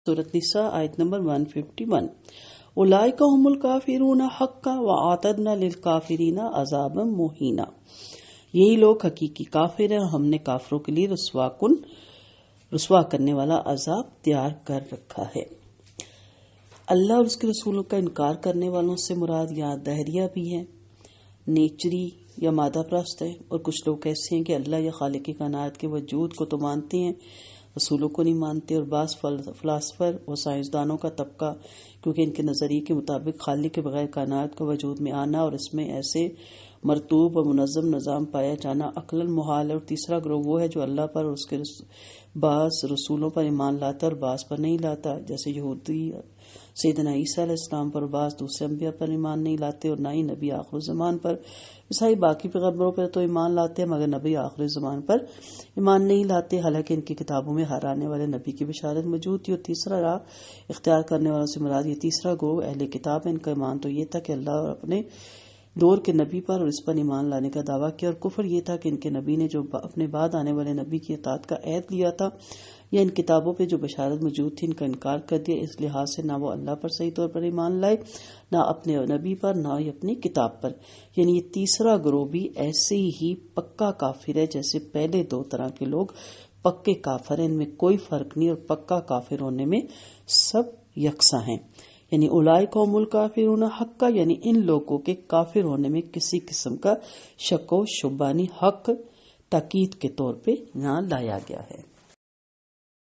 سورۃ نساء آیت نمبر 151 اولئک هم الکافرون حقا واعتدنا للکافرین عذابا مہینا، یہی لوگ حقیقی کافر ہیں، ہم نے کافروں کے لیے رسوا کرنے والا عذاب تیار کر رکھا ہے۔ اللہ اور اس کے رسولوں کا انکار کرنے والوں سے مراد یہاں دہریہ بھی ہیں، نیچری یا مادہ پرست ہیں، اور کچھ لوگ ایسے ہیں کہ اللہ یا خالق کائنات کے وجود کو تو مانتے ہیں، رسولوں کو نہیں مانتے، اور بعض فلاسفر اور سائنسدانوں کا طبقہ کیونکہ ان کے نظریے کے مطابق خالق کے بغیر کائنات کا وجود میں آنا اور اس میں ایسے مرتوب و منظم نظام پایا جانا عقلاً محال ہے۔ اور تیسرا گروہ وہ ہے جو اللہ پر اور اس کے بعض رسولوں پر ایمان لاتا اور بعض پر نہیں لاتا، جیسے یہودی سیدنا عیسیٰ علیہ السلام پر، بعض دوسرے انبیاء پر ایمان نہیں لاتے، اور نہ ہی نبی آخر الزمان پر۔ عیسائی باقی پیغمبروں پر تو ایمان لاتے ہیں مگر نبی آخر الزمان پر ایمان نہیں لاتے، حالانکہ ان کی کتابوں میں ہر آنے والے نبی کی بشارت موجود تھی۔ اور تیسرا راہ اختیار کرنے والوں سے مراد یہ تیسرا گروہ اہل کتاب ہے، ان کا ایمان تو یہ تھا کہ اللہ اور اپنے دور کے نبی پر اور اس پر ایمان لانے کا دعویٰ کیا، اور کفر یہ تھا کہ ان کے نبی نے جو اپنے بعد آنے والے نبی کی اطاعت کا عہد لیا تھا یا ان کتابوں پہ جو بشارت موجود تھی ان کا انکار کر دیا۔ اس لحاظ سے نہ وہ اللہ پر صحیح طور پر ایمان لائے، نہ اپنے نبی پر، نہ ہی اپنی کتاب پر۔ یعنی یہ تیسرا گروہ بھی ایسے ہی پکا کافر ہے جیسے پہلے دو طرح کے لوگ پکے کافر ہیں، ان میں کوئی فرق نہیں، اور پکا کافر ہونے میں سب یکساں ہیں۔ یعنی اولئک هم الکافرون حقا، یعنی ان لوگوں کے کافر ہونے میں کسی قسم کا شک و شبہ نہیں، حق تاکید کے طور پہ نہ لایا گیا ہے۔